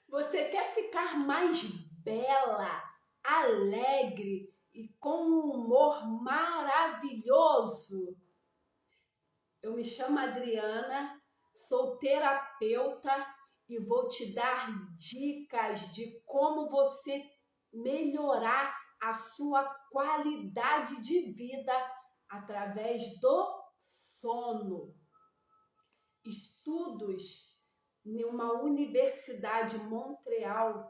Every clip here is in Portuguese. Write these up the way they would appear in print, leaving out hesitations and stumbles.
Você quer ficar mais bela, alegre e com um humor maravilhoso? Eu me chamo Adriana, sou terapeuta e vou te dar dicas de como você melhorar a sua qualidade de vida através do sono. Estudos em uma universidade de Montreal,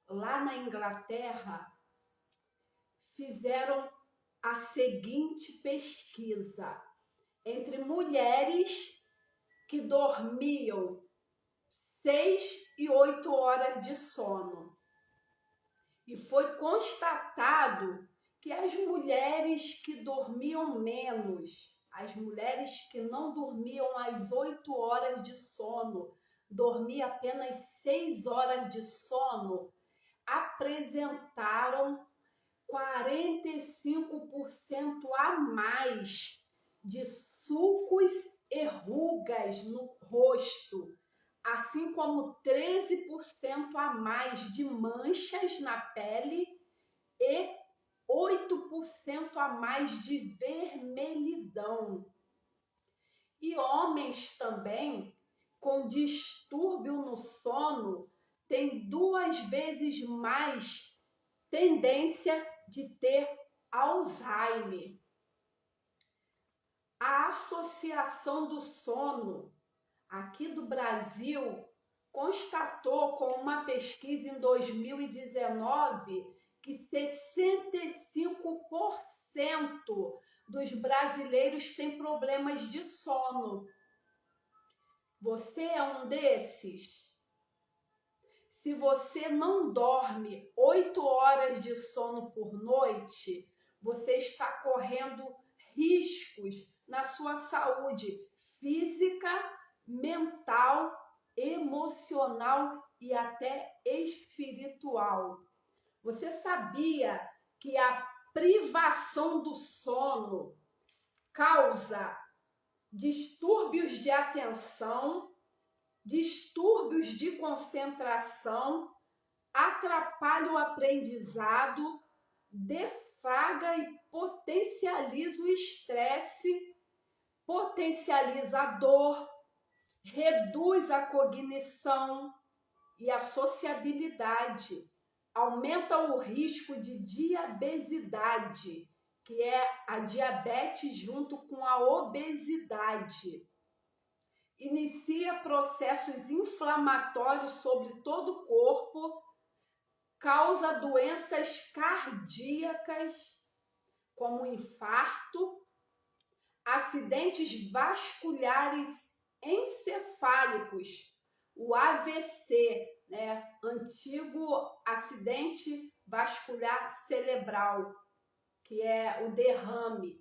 lá na Inglaterra, fizeram a seguinte pesquisa entre mulheres que dormiam 6 e 8 horas de sono. E foi constatado que as mulheres que dormiam menos, as mulheres que não dormiam as 8 horas de sono, dormiam apenas 6 horas de sono, apresentaram 45% a mais de sulcos e rugas no rosto, assim como 13% a mais de manchas na pele e 8% a mais de vermelhidão. E homens também com distúrbio no sono têm 2 vezes mais tendência de ter Alzheimer. A Associação do Sono aqui do Brasil constatou com uma pesquisa em 2019 que 65% dos brasileiros têm problemas de sono. Você é um desses? Se você não dorme 8 horas de sono por noite, você está correndo riscos na sua saúde física, mental, emocional e até espiritual. Você sabia que a privação do sono causa distúrbios de atenção, distúrbios de concentração, atrapalha o aprendizado, defraga e potencializa o estresse, potencializa a dor, reduz a cognição e a sociabilidade, aumenta o risco de diabesidade, que é a diabetes junto com a obesidade. Inicia processos inflamatórios sobre todo o corpo, causa doenças cardíacas, como infarto, acidentes vasculares encefálicos, o AVC, antigo acidente vascular cerebral, que é o derrame.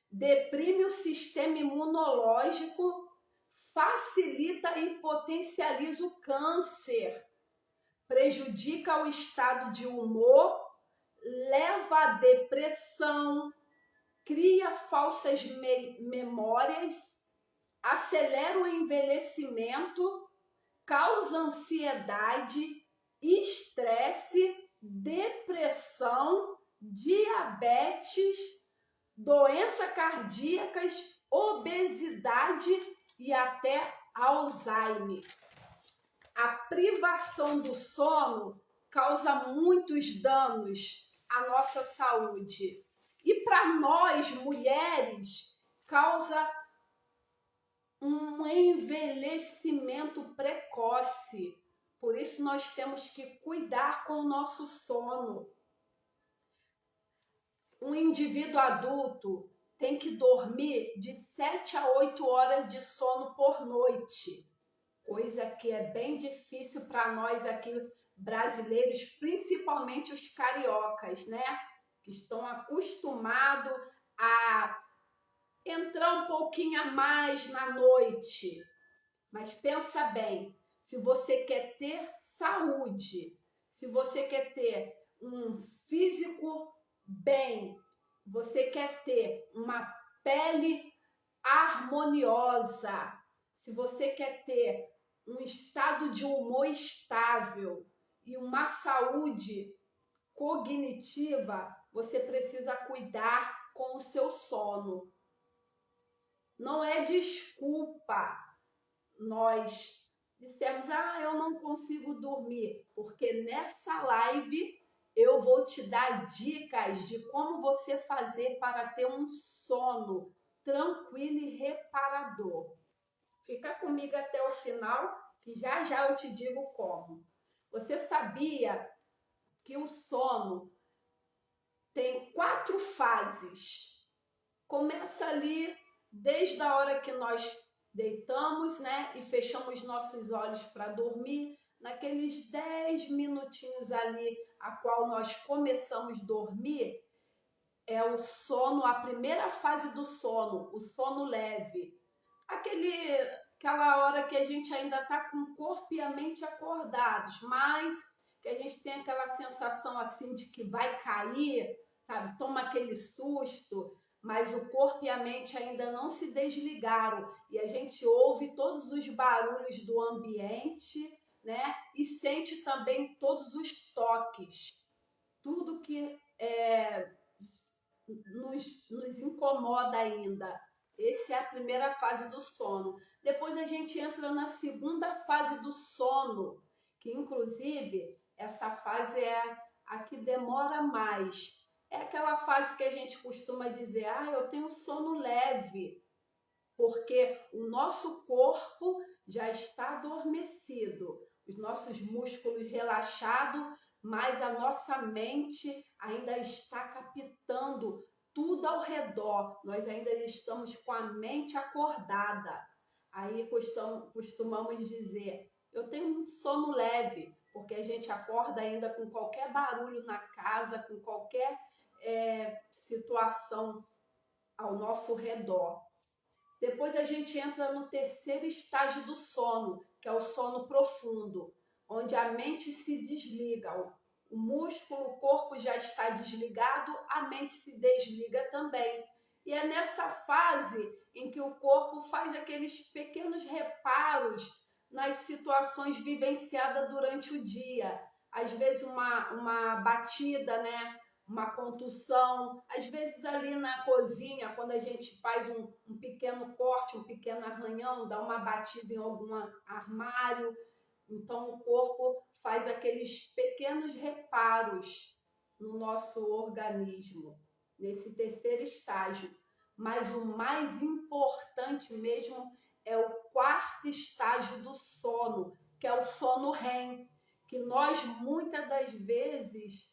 Deprime o sistema imunológico, facilita e potencializa o câncer, prejudica o estado de humor, leva à depressão, cria falsas memórias, acelera o envelhecimento, causa ansiedade, estresse, depressão, diabetes, doenças cardíacas, obesidade e até Alzheimer. A privação do sono causa muitos danos à nossa saúde. E para nós, mulheres, causa um envelhecimento precoce. Por isso, nós temos que cuidar com o nosso sono. Um indivíduo adulto tem que dormir de 7 a 8 horas de sono por noite, coisa que é bem difícil para nós aqui brasileiros, principalmente os cariocas, que estão acostumados a entrar um pouquinho a mais na noite. Mas pensa bem, se você quer ter saúde, se você quer ter um físico bem, você quer ter uma pele harmoniosa, se você quer ter um estado de humor estável e uma saúde cognitiva, você precisa cuidar com o seu sono. Não é desculpa nós dissermos, eu não consigo dormir, porque nessa live eu vou te dar dicas de como você fazer para ter um sono tranquilo e reparador. Fica comigo até o final, que já já eu te digo como. Você sabia que o sono tem 4 fases? Começa ali desde a hora que nós deitamos, né, e fechamos nossos olhos para dormir, naqueles 10 minutinhos ali a qual nós começamos a dormir, é o sono, a primeira fase do sono, o sono leve. Aquela hora que a gente ainda está com o corpo e a mente acordados, mas que a gente tem aquela sensação assim de que vai cair, sabe? Toma aquele susto, mas o corpo e a mente ainda não se desligaram e a gente ouve todos os barulhos do ambiente, né? E sente também todos os toques, tudo que nos incomoda ainda. Essa é a primeira fase do sono. Depois a gente entra na segunda fase do sono, que inclusive essa fase é a que demora mais. É aquela fase que a gente costuma dizer, eu tenho sono leve, porque o nosso corpo já está adormecido, os nossos músculos relaxados, mas a nossa mente ainda está captando tudo ao redor. Nós ainda estamos com a mente acordada. Aí costumamos dizer, eu tenho um sono leve, porque a gente acorda ainda com qualquer barulho na casa, com qualquer situação ao nosso redor. Depois a gente entra no terceiro estágio do sono, que é o sono profundo, onde a mente se desliga. O músculo, o corpo já está desligado, a mente se desliga também. E é nessa fase em que o corpo faz aqueles pequenos reparos nas situações vivenciadas durante o dia. Às vezes uma batida, né? Uma contusão, às vezes ali na cozinha, quando a gente faz um pequeno corte, um pequeno arranhão, dá uma batida em algum armário, então o corpo faz aqueles pequenos reparos no nosso organismo, nesse terceiro estágio. Mas o mais importante mesmo é o quarto estágio do sono, que é o sono REM, que nós muitas das vezes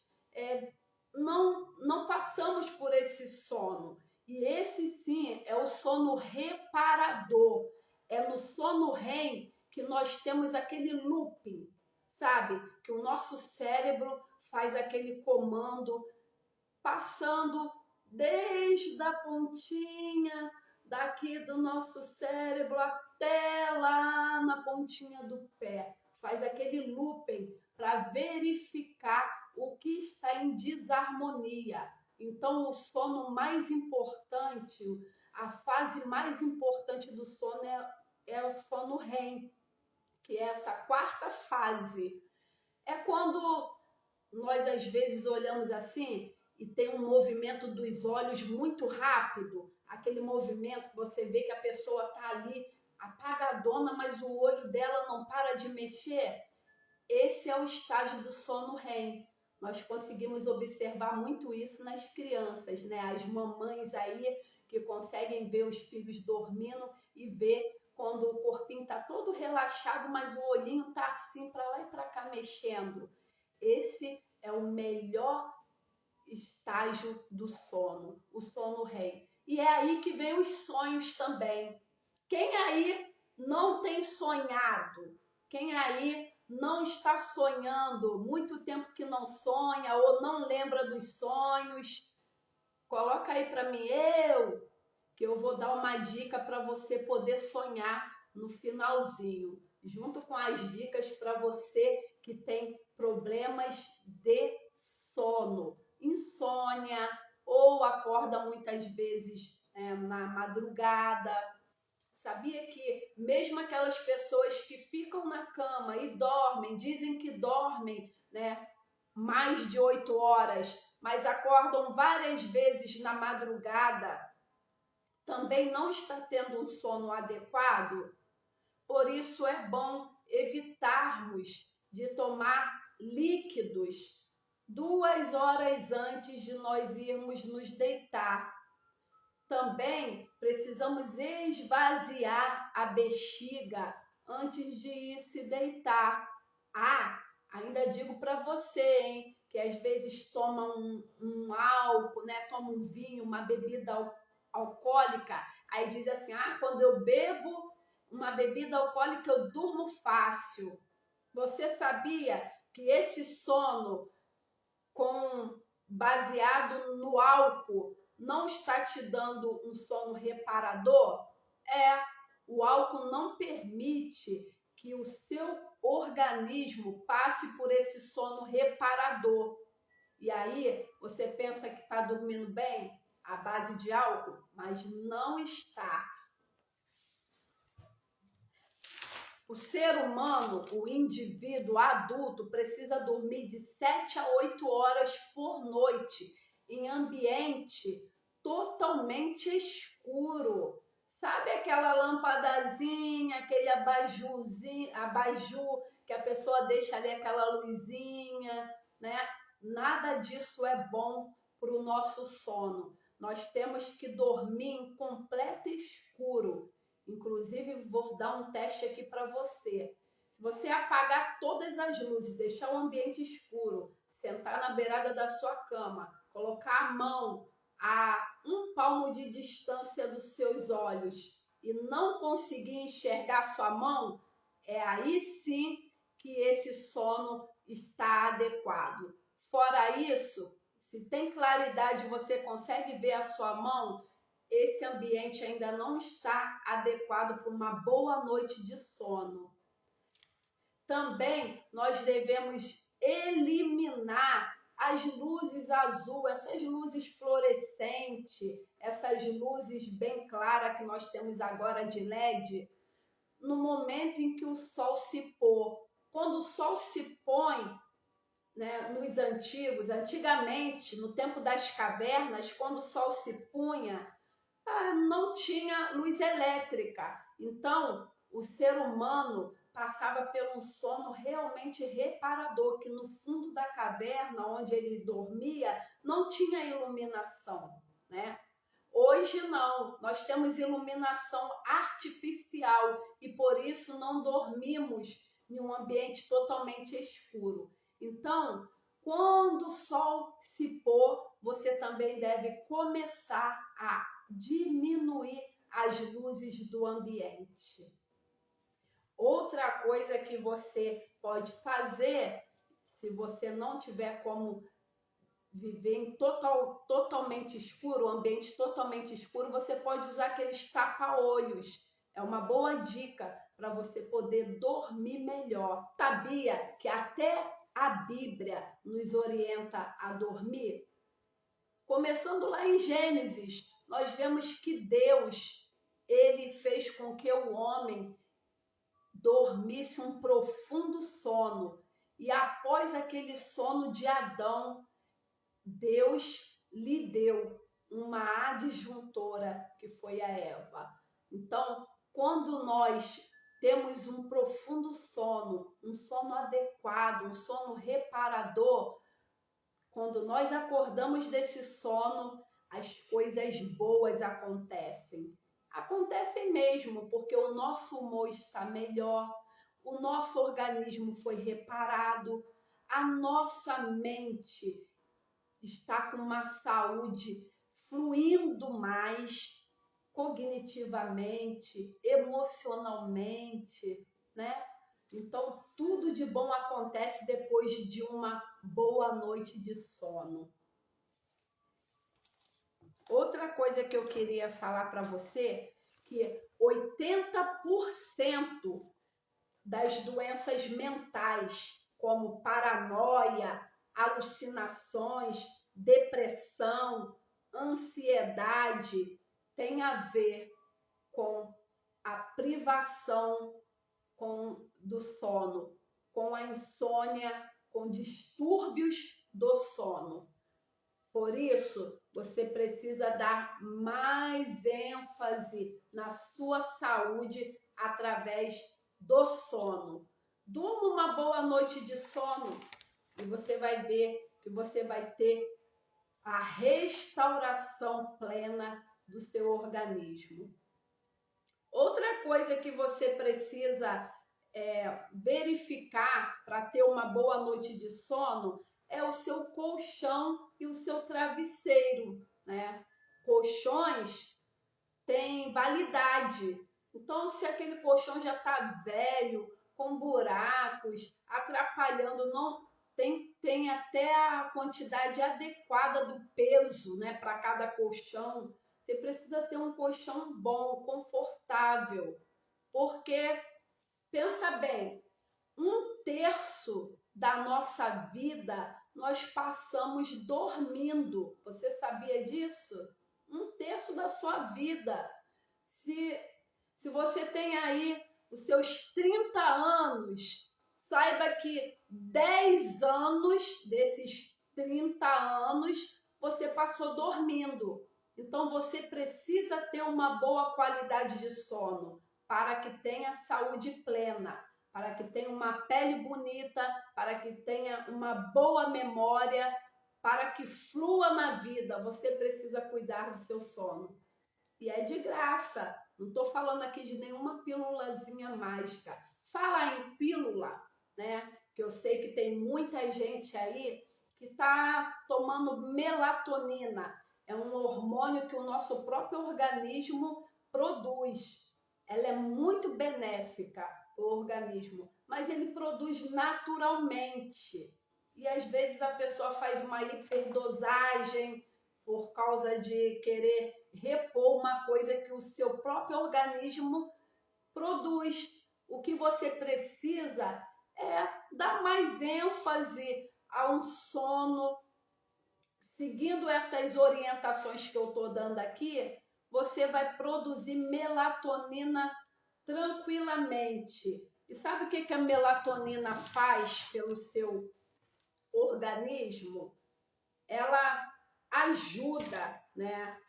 não passamos por esse sono. E esse sim é o sono reparador. É no sono REM que nós temos aquele looping, sabe? Que o nosso cérebro faz aquele comando passando desde a pontinha daqui do nosso cérebro até lá na pontinha do pé. Faz aquele looping para verificar o que está em desarmonia. Então, o sono mais importante, a fase mais importante do sono é o sono REM, que é essa quarta fase. É quando nós, às vezes, olhamos assim e tem um movimento dos olhos muito rápido, aquele movimento que você vê que a pessoa está ali apagadona, mas o olho dela não para de mexer. Esse é o estágio do sono REM. Nós conseguimos observar muito isso nas crianças, né? As mamães aí que conseguem ver os filhos dormindo e ver quando o corpinho está todo relaxado, mas o olhinho está assim para lá e para cá mexendo. Esse é o melhor estágio do sono, o sono REM. E é aí que vem os sonhos também. Quem aí não tem sonhado? Quem aí não está sonhando, muito tempo que não sonha ou não lembra dos sonhos? Coloca aí para mim, que eu vou dar uma dica para você poder sonhar no finalzinho, junto com as dicas para você que tem problemas de sono, insônia ou acorda muitas vezes na madrugada, Sabia que mesmo aquelas pessoas que ficam na cama e dormem, dizem que dormem, né, mais de 8 horas, mas acordam várias vezes na madrugada, também não está tendo um sono adequado? Por isso é bom evitarmos de tomar líquidos 2 horas antes de nós irmos nos deitar. Também precisamos esvaziar a bexiga antes de ir se deitar. Ainda digo para você, hein, que às vezes toma um álcool, né, toma um vinho, uma bebida alcoólica, aí diz assim, quando eu bebo uma bebida alcoólica eu durmo fácil. Você sabia que esse sono baseado no álcool não está te dando um sono reparador? O álcool não permite que o seu organismo passe por esse sono reparador. E aí você pensa que está dormindo bem à base de álcool, mas não está. O ser humano, o indivíduo adulto, precisa dormir de 7 a 8 horas por noite em ambiente totalmente escuro. Sabe aquela lampadazinha, aquele abajur que a pessoa deixa ali aquela luzinha, né? Nada disso é bom para o nosso sono. Nós temos que dormir em completo escuro. Inclusive, vou dar um teste aqui para você. Se você apagar todas as luzes, deixar o ambiente escuro, sentar na beirada da sua cama, colocar a mão a 1 palmo de distância dos seus olhos e não conseguir enxergar sua mão, é aí sim que esse sono está adequado. Fora isso, se tem claridade, você consegue ver a sua mão, esse ambiente ainda não está adequado para uma boa noite de sono. Também nós devemos eliminar as luzes azul, essas luzes fluorescentes, essas luzes bem claras que nós temos agora de LED, no momento em que o sol se pôr. Quando o sol se põe, né, nos antigamente, no tempo das cavernas, quando o sol se punha, não tinha luz elétrica. Então, o ser humano passava por um sono realmente reparador, que no fundo da caverna, onde ele dormia, não tinha iluminação, né? Hoje não, nós temos iluminação artificial e por isso não dormimos em um ambiente totalmente escuro. Então, quando o sol se pôr, você também deve começar a diminuir as luzes do ambiente. Outra coisa que você pode fazer, se você não tiver como viver em totalmente escuro, ambiente totalmente escuro, você pode usar aqueles tapa-olhos. É uma boa dica para você poder dormir melhor. Sabia que até a Bíblia nos orienta a dormir? Começando lá em Gênesis, nós vemos que Deus, ele fez com que o homem dormisse um profundo sono. E após aquele sono de Adão, Deus lhe deu uma adjuntora, que foi a Eva. Então, quando nós temos um profundo sono, um sono adequado, um sono reparador, quando nós acordamos desse sono, as coisas boas acontecem. Acontecem mesmo, porque o nosso humor está melhor, o nosso organismo foi reparado, a nossa mente está com uma saúde fluindo mais cognitivamente, emocionalmente, né? Então, tudo de bom acontece depois de uma boa noite de sono. Outra coisa que eu queria falar para você, que 80% das doenças mentais, como paranoia, alucinações, depressão, ansiedade, tem a ver com a privação do sono, com a insônia, com distúrbios do sono. Por isso, você precisa dar mais ênfase na sua saúde através do sono. Durma uma boa noite de sono e você vai ver que você vai ter a restauração plena do seu organismo. Outra coisa que você precisa verificar para ter uma boa noite de sono é o seu colchão e o seu travesseiro, né? Colchões têm validade. Então, se aquele colchão já está velho, com buracos, atrapalhando, não tem até a quantidade adequada do peso, né, para cada colchão. Você precisa ter um colchão bom, confortável, porque, pensa bem, 1/3 da nossa vida nós passamos dormindo. Você sabia disso? 1/3 da sua vida. Se você tem aí os seus 30 anos, saiba que 10 anos desses 30 anos você passou dormindo. Então você precisa ter uma boa qualidade de sono para que tenha saúde plena, para que tenha uma pele bonita, para que tenha uma boa memória, para que flua na vida. Você precisa cuidar do seu sono. E é de graça. Não estou falando aqui de nenhuma pílulazinha mágica. Falar em pílula, né? Que eu sei que tem muita gente aí que está tomando melatonina. É um hormônio que o nosso próprio organismo produz. Ela é muito benéfica para o organismo, mas ele produz naturalmente. E às vezes a pessoa faz uma hiperdosagem por causa de querer repor uma coisa que o seu próprio organismo produz. O que você precisa é dar mais ênfase a um sono. Seguindo essas orientações que eu estou dando aqui, você vai produzir melatonina tranquilamente. E sabe o que a melatonina faz pelo seu organismo? Ela ajuda, né,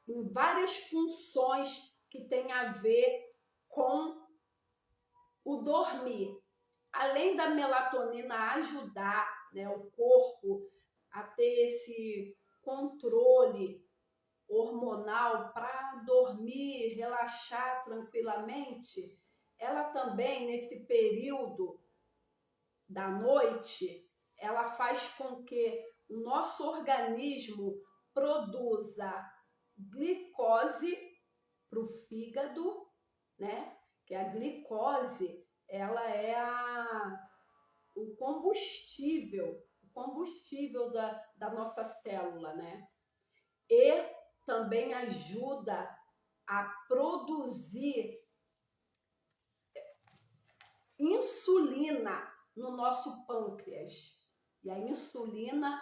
em várias funções que tem a ver com o dormir. Além da melatonina ajudar, né, o corpo a ter esse controle hormonal para dormir, relaxar tranquilamente, ela também, nesse período da noite, ela faz com que o nosso organismo produza glicose para o fígado, né? Que a glicose, ela é o combustível da nossa célula, né? E também ajuda a produzir insulina no nosso pâncreas. E a insulina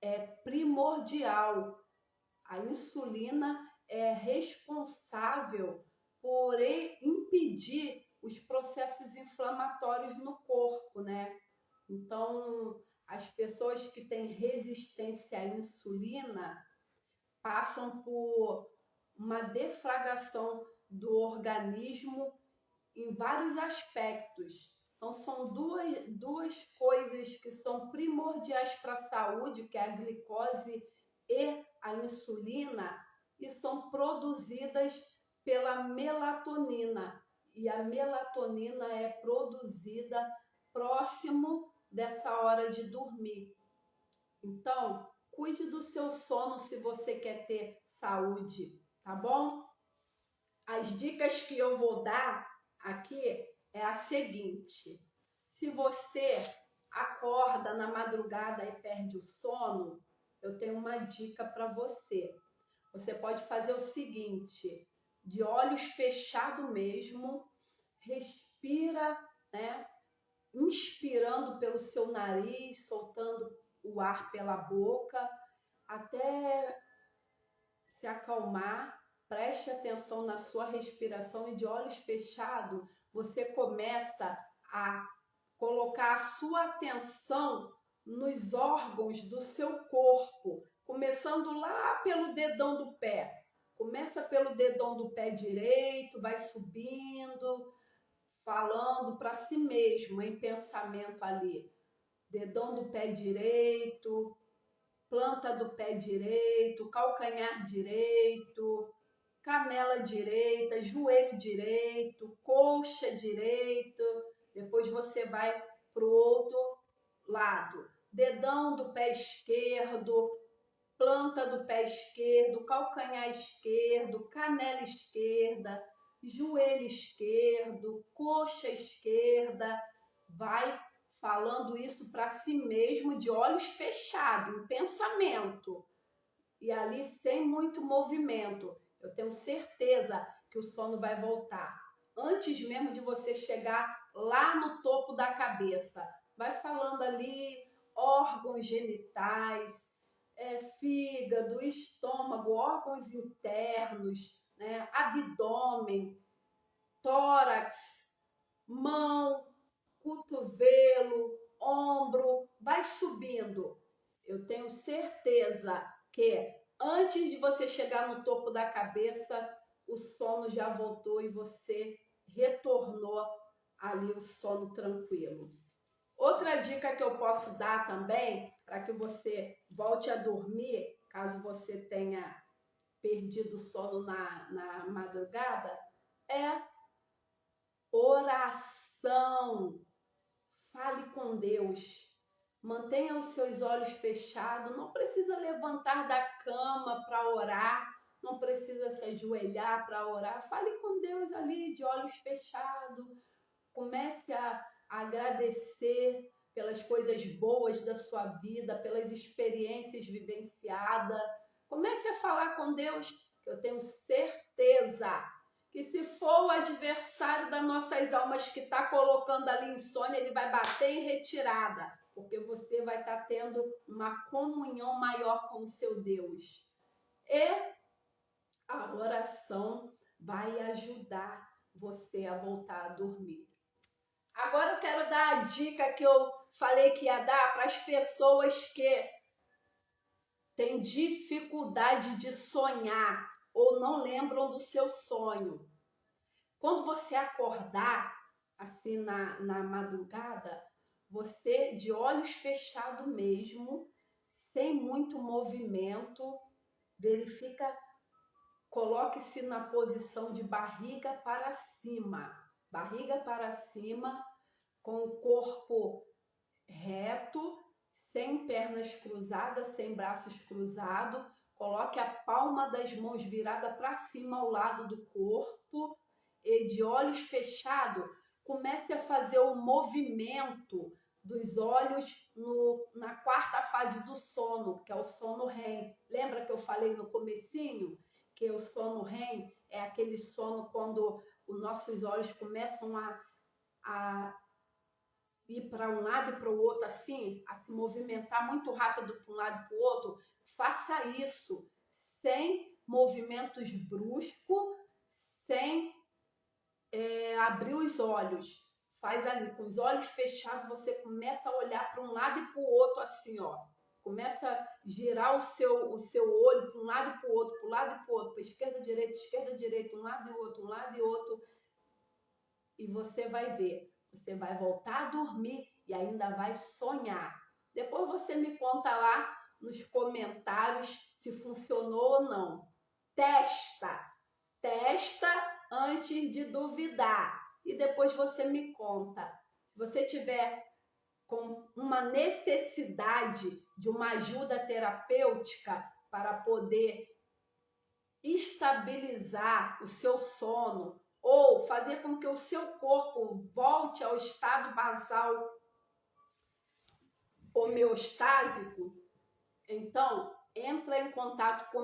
é primordial. A insulina é responsável por impedir os processos inflamatórios no corpo, né? Então, as pessoas que têm resistência à insulina passam por uma defragação do organismo em vários aspectos. Então, são duas coisas que são primordiais para a saúde, que é a glicose e a insulina, e são produzidas pela melatonina. E a melatonina é produzida próximo dessa hora de dormir. Então, cuide do seu sono se você quer ter saúde, tá bom? As dicas que eu vou dar aqui é a seguinte: se você acorda na madrugada e perde o sono, eu tenho uma dica para você. Você pode fazer o seguinte: de olhos fechados mesmo, respira, né? Inspirando pelo seu nariz, soltando o ar pela boca, até se acalmar, preste atenção na sua respiração e de olhos fechados, você começa a colocar a sua atenção nos órgãos do seu corpo, começando lá pelo dedão do pé. Começa pelo dedão do pé direito, vai subindo, falando para si mesmo em pensamento ali. Dedão do pé direito, planta do pé direito, calcanhar direito, canela direita, joelho direito, coxa direito. Depois você vai para o outro lado. Dedão do pé esquerdo, planta do pé esquerdo, calcanhar esquerdo, canela esquerda, joelho esquerdo, coxa esquerda. Vai falando isso para si mesmo de olhos fechados, em pensamento. E ali sem muito movimento. Eu tenho certeza que o sono vai voltar. Antes mesmo de você chegar lá no topo da cabeça. Vai falando ali órgãos genitais, fígado, estômago, órgãos internos, né? Abdômen, tórax, mão, cotovelo, ombro, vai subindo. Eu tenho certeza que antes de você chegar no topo da cabeça, o sono já voltou e você retornou ali o sono tranquilo. Outra dica que eu posso dar também, para que você volte a dormir, caso você tenha perdido o sono na madrugada, é oração. Fale com Deus. Mantenha os seus olhos fechados. Não precisa levantar da cama para orar. Não precisa se ajoelhar para orar. Fale com Deus ali de olhos fechados. Comece a agradecer pelas coisas boas da sua vida, pelas experiências vivenciadas. Comece a falar com Deus, que eu tenho certeza que se for o adversário das nossas almas que está colocando ali insônia, ele vai bater em retirada, porque você vai estar tendo uma comunhão maior com o seu Deus. E a oração vai ajudar você a voltar a dormir. Agora eu quero dar a dica que eu falei que ia dar para as pessoas que têm dificuldade de sonhar ou não lembram do seu sonho. Quando você acordar, assim na madrugada, você de olhos fechados mesmo, sem muito movimento, verifica, coloque-se na posição de barriga para cima. Barriga para cima, com o corpo reto, sem pernas cruzadas, sem braços cruzados. Coloque a palma das mãos virada para cima ao lado do corpo e de olhos fechados, comece a fazer o movimento dos olhos na quarta fase do sono, que é o sono REM. Lembra que eu falei no comecinho que o sono REM é aquele sono quando os nossos olhos começam a ir para um lado e para o outro assim, a se movimentar muito rápido para um lado e para o outro? Faça isso sem movimentos bruscos, sem abrir os olhos. Faz ali, com os olhos fechados, você começa a olhar para um lado e para o outro assim, ó. Começa a girar o seu olho para um lado e para o outro, para o lado e para o outro, para esquerda, direita, um lado e outro. E você vai ver, você vai voltar a dormir e ainda vai sonhar. Depois você me conta lá nos comentários se funcionou ou não. Testa antes de duvidar e depois você me conta. Se você tiver com uma necessidade de uma ajuda terapêutica para poder estabilizar o seu sono ou fazer com que o seu corpo volte ao estado basal homeostásico, então entra em contato comigo.